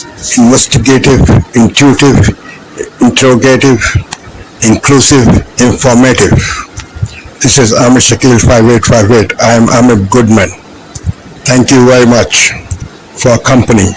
investigative, intuitive, interrogative, inclusive, informative. This is Ahmed Shakil 5858. I am Ahmed Goodman. Thank you very much for your company.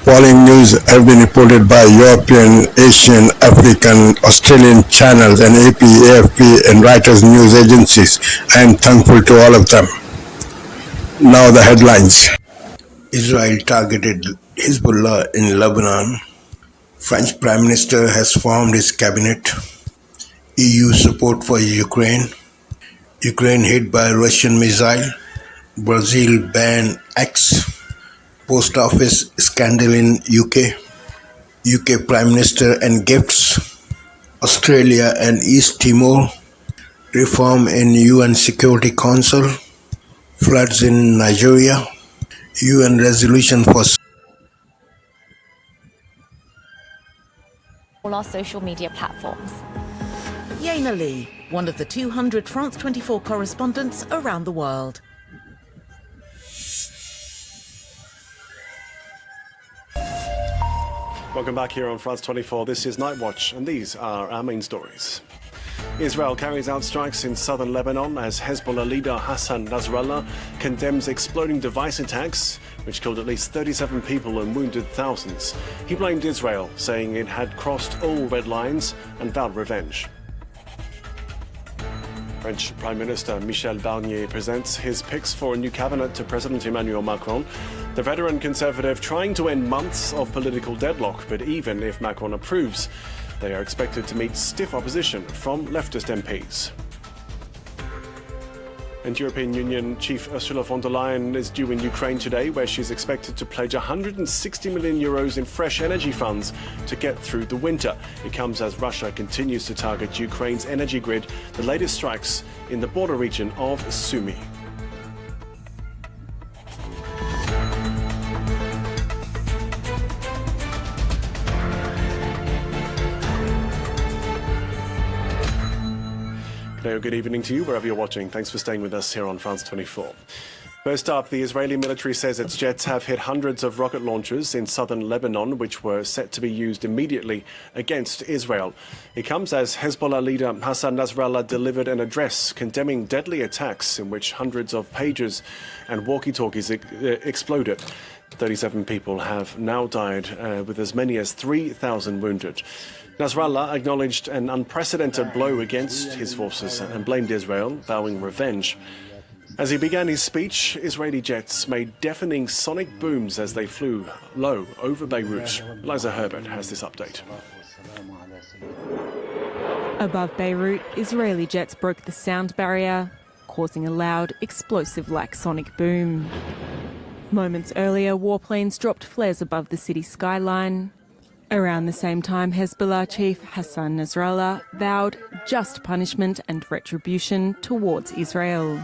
Following news have been reported by European, Asian, African, Australian channels and AP, AFP and Reuters news agencies. I am thankful to all of them. Now the headlines. Israel targeted Hezbollah in Lebanon. French Prime Minister has formed his cabinet. EU support for Ukraine. Ukraine hit by Russian missile. Brazil ban X. Post office scandal in UK. UK Prime Minister and gifts. Australia and East Timor. Reform in UN Security Council. Floods in Nigeria. UN resolution for all our social media platforms. Yaina Lee, one of the 200 France 24 correspondents around the world. Welcome back here on France 24. This is Night Watch, and these are our main stories. Israel carries out strikes in southern Lebanon as Hezbollah leader Hassan Nasrallah condemns exploding device attacks, which killed at least 37 people and wounded thousands. He blamed Israel, saying it had crossed all red lines and vowed revenge. French Prime Minister Michel Barnier presents his picks for a new cabinet to President Emmanuel Macron. The veteran conservative trying to end months of political deadlock, but even if Macron approves, they are expected to meet stiff opposition from leftist MPs. And European Union Chief Ursula von der Leyen is due in Ukraine today, where she's expected to pledge 160 million euros in fresh energy funds to get through the winter. It comes as Russia continues to target Ukraine's energy grid, the latest strikes in the border region of Sumy. Good evening to you, wherever you're watching. Thanks for staying with us here on France 24. First up, the Israeli military says its jets have hit hundreds of rocket launchers in southern Lebanon, which were set to be used immediately against Israel. It comes as Hezbollah leader Hassan Nasrallah delivered an address condemning deadly attacks in which hundreds of pagers and walkie-talkies exploded. 37 people have now died, with as many as 3,000 wounded. Nasrallah acknowledged an unprecedented blow against his forces and blamed Israel, vowing revenge. As he began his speech, Israeli jets made deafening sonic booms as they flew low over Beirut. Liza Herbert has this update. Above Beirut, Israeli jets broke the sound barrier, causing a loud, explosive-like sonic boom. Moments earlier, warplanes dropped flares above the city skyline. Around the same time, Hezbollah chief Hassan Nasrallah vowed just punishment and retribution towards Israel,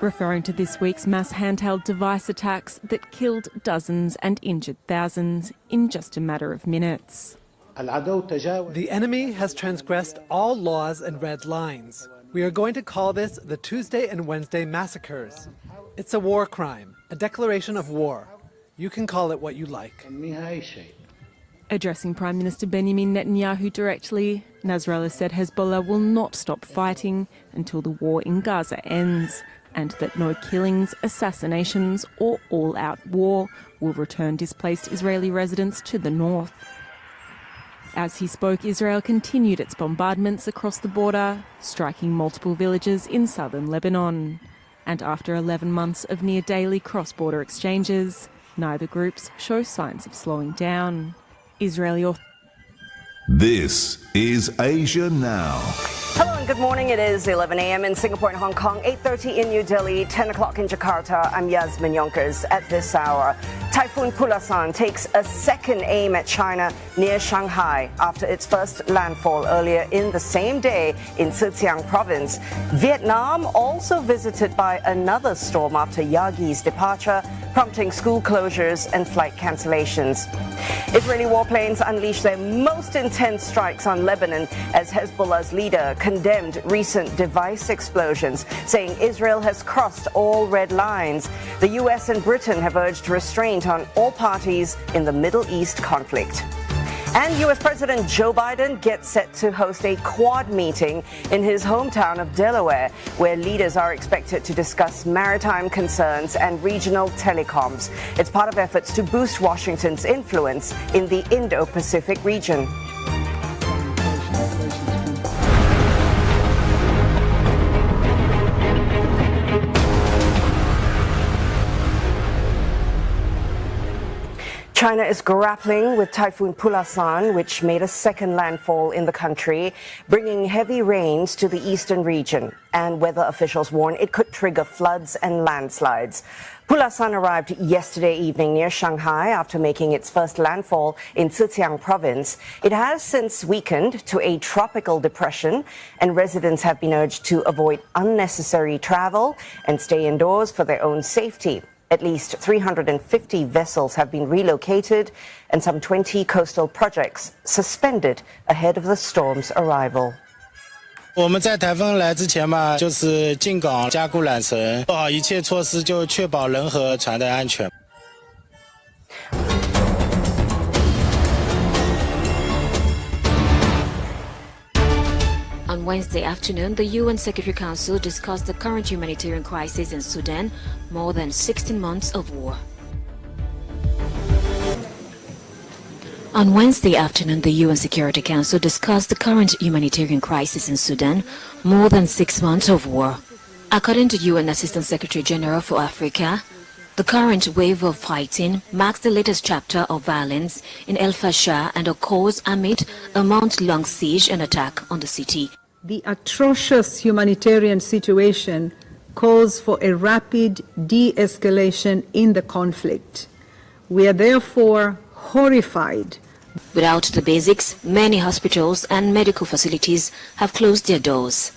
referring to this week's mass handheld device attacks that killed dozens and injured thousands in just a matter of minutes. The enemy has transgressed all laws and red lines. We are going to call this the Tuesday and Wednesday massacres. It's a war crime, a declaration of war. You can call it what you like. Addressing Prime Minister Benjamin Netanyahu directly, Nasrallah said Hezbollah will not stop fighting until the war in Gaza ends, and that no killings, assassinations or all-out war will return displaced Israeli residents to the north. As he spoke, Israel continued its bombardments across the border, striking multiple villages in southern Lebanon. And after 11 months of near-daily cross-border exchanges, neither groups show signs of slowing down. Israeli This is Asia Now. Hello and good morning. It is 11 a.m. in Singapore and Hong Kong, 8:30 in New Delhi, 10 o'clock in Jakarta. I'm Yasmin Yonkers. At this hour, Typhoon Pulasan takes a second aim at China near Shanghai after its first landfall earlier in the same day in Zhejiang province. Vietnam also visited by another storm after Yagi's departure, prompting school closures and flight cancellations. Israeli warplanes unleashed their most intense strikes on Lebanon as Hezbollah's leader condemned condemned recent device explosions, saying Israel has crossed all red lines. The US and Britain have urged restraint on all parties in the Middle East conflict. And US President Joe Biden gets set to host a Quad meeting in his hometown of Delaware, where leaders are expected to discuss maritime concerns and regional telecoms. It's part of efforts to boost Washington's influence in the Indo-Pacific region. China is grappling with Typhoon Pulasan, which made a second landfall in the country, bringing heavy rains to the eastern region. And weather officials warn it could trigger floods and landslides. Pulasan arrived yesterday evening near Shanghai after making its first landfall in Zhejiang province. It has since weakened to a tropical depression, and residents have been urged to avoid unnecessary travel and stay indoors for their own safety. At least 350 vessels have been relocated and some 20 coastal projects suspended ahead of the storm's arrival. 我们在台风来之前嘛，就是进港加固缆绳，做好一切措施，就确保人和船的安全。 On Wednesday afternoon, the UN Security Council discussed the current humanitarian crisis in Sudan, more than 16 months of war. On Wednesday afternoon, the UN Security Council discussed the current humanitarian crisis in Sudan, more than 6 months of war. According to UN Assistant Secretary General for Africa, the current wave of fighting marks the latest chapter of violence in El Fasher and occurs amid a month-long siege and attack on the city. The atrocious humanitarian situation calls for a rapid de-escalation in the conflict. We are therefore horrified. Without the basics, many hospitals and medical facilities have closed their doors.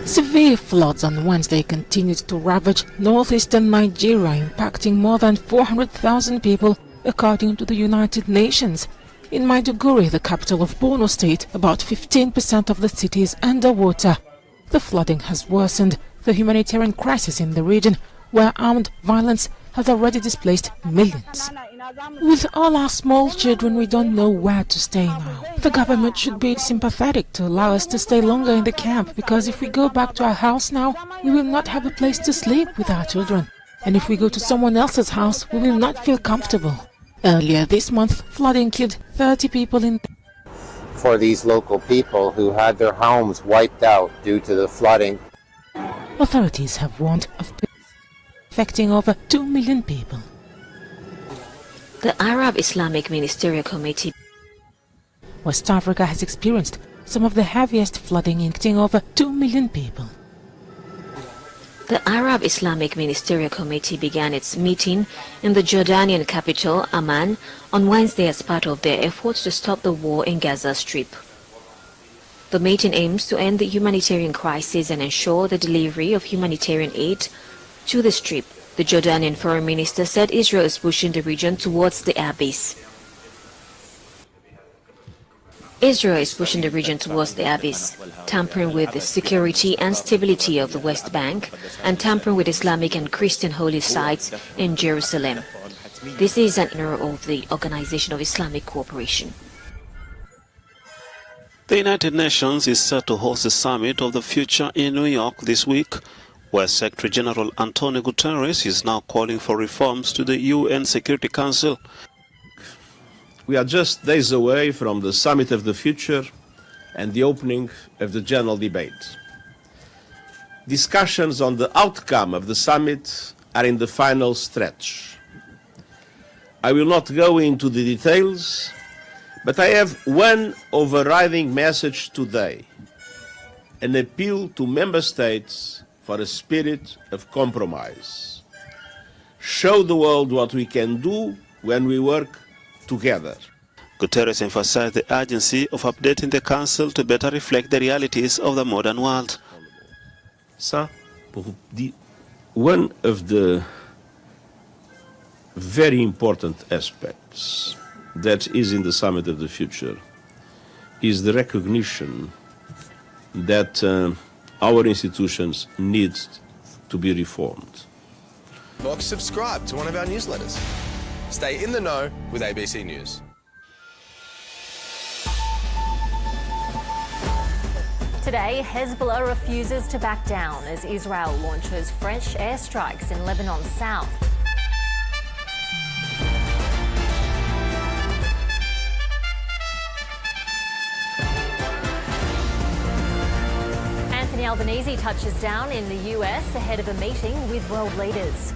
Severe floods on Wednesday continued to ravage northeastern Nigeria, impacting more than 400,000 people, according to the United Nations. In Maiduguri, the capital of Borno State, about 15% of the city is underwater. The flooding has worsened the humanitarian crisis in the region, where armed violence has already displaced millions. With all our small children, we don't know where to stay now. The government should be sympathetic to allow us to stay longer in the camp, because if we go back to our house now, we will not have a place to sleep with our children. And if we go to someone else's house, we will not feel comfortable. Earlier this month, flooding killed 30 people in... For these local people who had their homes wiped out due to the flooding. Authorities have warned of affecting over 2 million people. The Arab Islamic Ministerial Committee West Africa has experienced some of the heaviest flooding, impacting over 2 million people. The Arab Islamic Ministerial Committee began its meeting in the Jordanian capital, Amman, on Wednesday as part of their efforts to stop the war in Gaza Strip. The meeting aims to end the humanitarian crisis and ensure the delivery of humanitarian aid to the Strip. The Jordanian foreign minister said Israel is pushing the region towards the abyss. Israel is pushing the region towards the abyss, tampering with the security and stability of the West Bank and tampering with Islamic and Christian holy sites in Jerusalem. This is an error of the Organization of Islamic Cooperation. The United Nations is set to host a summit of the future in New York this week, where Secretary General Antonio Guterres is now calling for reforms to the UN Security Council. We are just days away from the Summit of the Future and the opening of the general debate. Discussions on the outcome of the summit are in the final stretch. I will not go into the details, but I have one overriding message today, an appeal to member states for a spirit of compromise. Show the world what we can do when we work together. Guterres emphasized the urgency of updating the Council to better reflect the realities of the modern world. One of the very important aspects that is in the Summit of the Future is the recognition that our institutions need to be reformed. Or subscribe to one of our newsletters. Stay in the know with ABC News. Today, Hezbollah refuses to back down as Israel launches fresh airstrikes in Lebanon's south. Anthony Albanese touches down in the US ahead of a meeting with world leaders.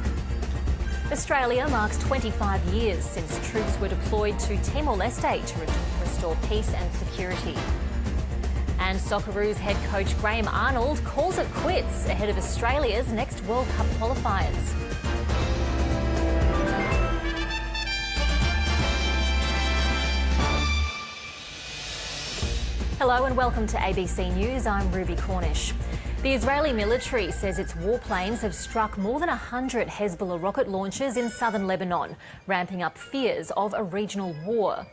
Australia marks 25 years since troops were deployed to Timor-Leste to restore peace and security. And Socceroos head coach Graham Arnold calls it quits ahead of Australia's next World Cup qualifiers. Hello and welcome to ABC News. I'm Ruby Cornish. The Israeli military says its warplanes have struck more than 100 Hezbollah rocket launches in southern Lebanon, ramping up fears of a regional war.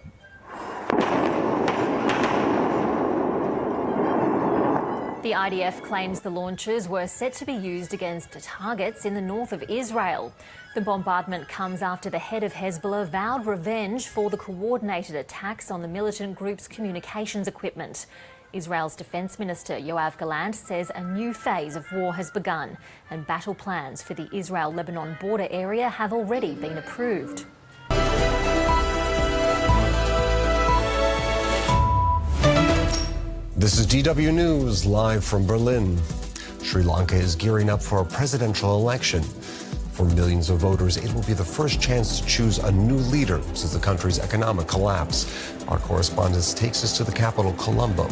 The IDF claims the launches were set to be used against targets in the north of Israel. The bombardment comes after the head of Hezbollah vowed revenge for the coordinated attacks on the militant group's communications equipment. Israel's Defence Minister Yoav Gallant says a new phase of war has begun and battle plans for the Israel-Lebanon border area have already been approved. This is DW News, live from Berlin. Sri Lanka is gearing up for a presidential election. For millions of voters, it will be the first chance to choose a new leader since the country's economic collapse. Our correspondent takes us to the capital, Colombo.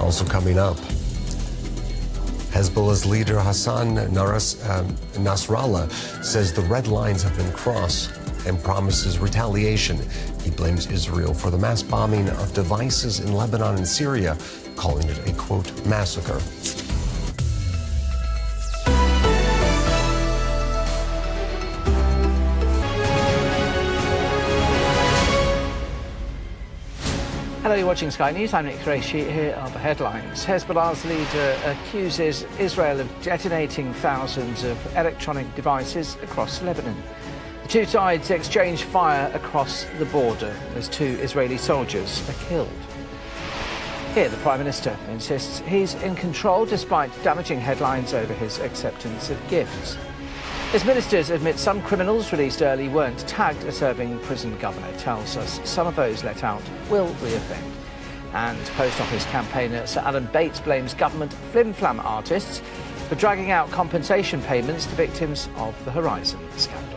Also coming up, Hezbollah's leader Hassan Nasrallah says the red lines have been crossed and promises retaliation. He blames Israel for the mass bombing of devices in Lebanon and Syria, calling it a, quote, massacre. Hello, you're watching Sky News. I'm Nick Qureshi. Here are the headlines. Hezbollah's leader accuses Israel of detonating thousands of electronic devices across Lebanon. The two sides exchange fire across the border as 2 Israeli soldiers are killed. Here, the Prime Minister insists he's in control despite damaging headlines over his acceptance of gifts. His ministers admit some criminals released early weren't tagged as serving prison. Governor tells us some of those let out will reoffend. And Post Office campaigner Sir Alan Bates blames government flim-flam artists for dragging out compensation payments to victims of the Horizon scandal.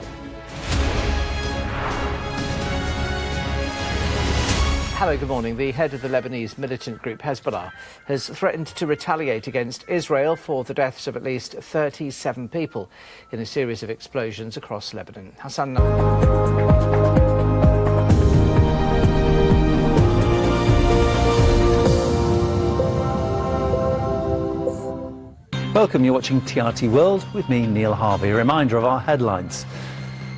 Hello, good morning. The head of the Lebanese militant group Hezbollah has threatened to retaliate against Israel for the deaths of at least 37 people in a series of explosions across Lebanon. Hassan. Welcome, you're watching TRT World with me, Neil Harvey. A reminder of our headlines.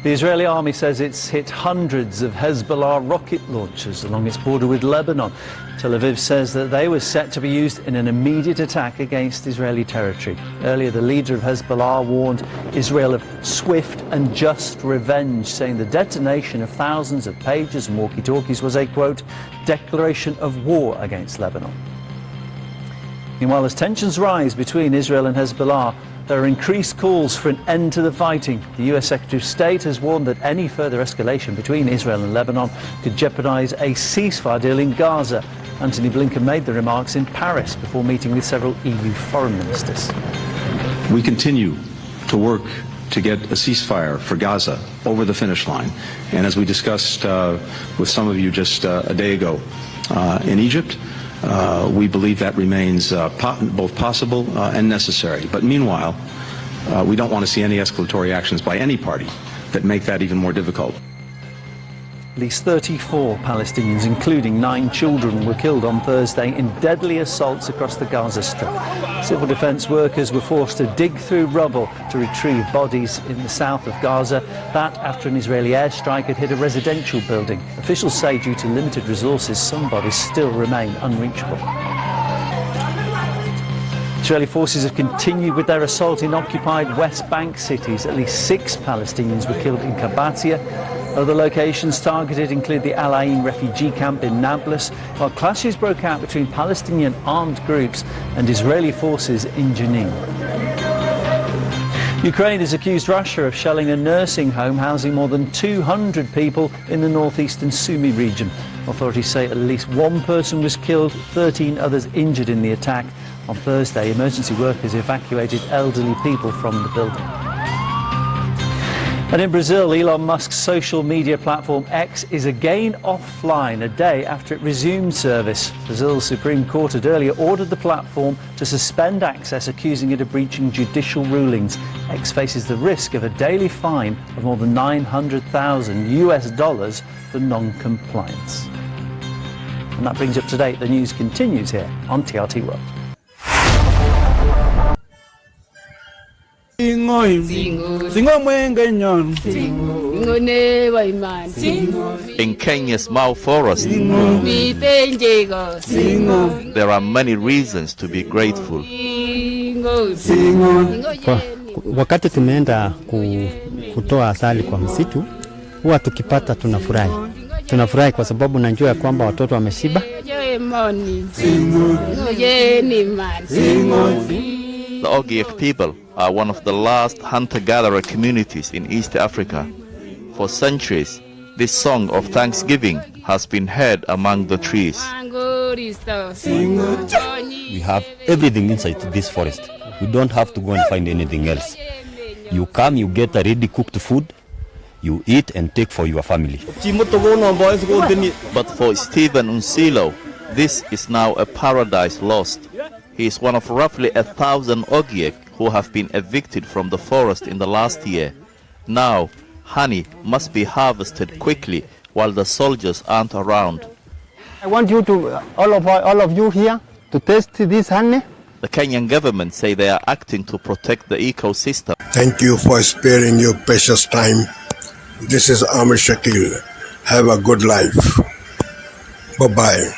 The Israeli army says it's hit hundreds of Hezbollah rocket launchers along its border with Lebanon. Tel Aviv says that they were set to be used in an immediate attack against Israeli territory. Earlier, the leader of Hezbollah warned Israel of swift and just revenge, saying the detonation of thousands of pages and walkie-talkies was a, quote, declaration of war against Lebanon. Meanwhile, as tensions rise between Israel and Hezbollah, there are increased calls for an end to the fighting. The US Secretary of State has warned that any further escalation between Israel and Lebanon could jeopardize a ceasefire deal in Gaza. Antony Blinken made the remarks in Paris before meeting with several EU foreign ministers. We continue to work to get a ceasefire for Gaza over the finish line. And as we discussed with some of you just a day ago in Egypt, we believe that remains both possible and necessary. But meanwhile, we don't want to see any escalatory actions by any party that make that even more difficult. At least 34 Palestinians, including 9 children, were killed on Thursday in deadly assaults across the Gaza Strip. Civil defense workers were forced to dig through rubble to retrieve bodies in the south of Gaza. That after an Israeli airstrike had hit a residential building. Officials say due to limited resources, some bodies still remain unreachable. Israeli forces have continued with their assault in occupied West Bank cities. At least 6 Palestinians were killed in Kabatia. Other locations targeted include the Al Ain refugee camp in Nablus, while clashes broke out between Palestinian armed groups and Israeli forces in Jenin. Ukraine has accused Russia of shelling a nursing home housing more than 200 people in the northeastern Sumy region. Authorities say at least 1 person was killed, 13 others injured in the attack. On Thursday, emergency workers evacuated elderly people from the building. And in Brazil, Elon Musk's social media platform X is again offline a day after it resumed service. Brazil's Supreme Court had earlier ordered the platform to suspend access, accusing it of breaching judicial rulings. X faces the risk of a daily fine of more than $900,000 for non-compliance. And that brings up to date. The news continues here on TRT World. In Kenya's Mau Forest, there are many reasons to be grateful. Wakati tumeenda kutoa asali kwa msitu, huwa tukipata tunafurahi. Tunafurahi kwa sababu najua kwamba watoto wameshiba. The Ogiek people are one of the last hunter-gatherer communities in East Africa. For centuries, this song of thanksgiving has been heard among the trees. We have everything inside this forest. We don't have to go and find anything else. You come, you get a ready cooked food, you eat and take for your family. But for Stephen Unsilo, this is now a paradise lost. He is one of roughly 1,000 Ogiek who have been evicted from the forest in the last year. Now, honey must be harvested quickly while the soldiers aren't around. I want you to, all of you here, to taste this honey. The Kenyan government say they are acting to protect the ecosystem. Thank you for sparing your precious time. This is Amir Shakil. Have a good life. Bye-bye.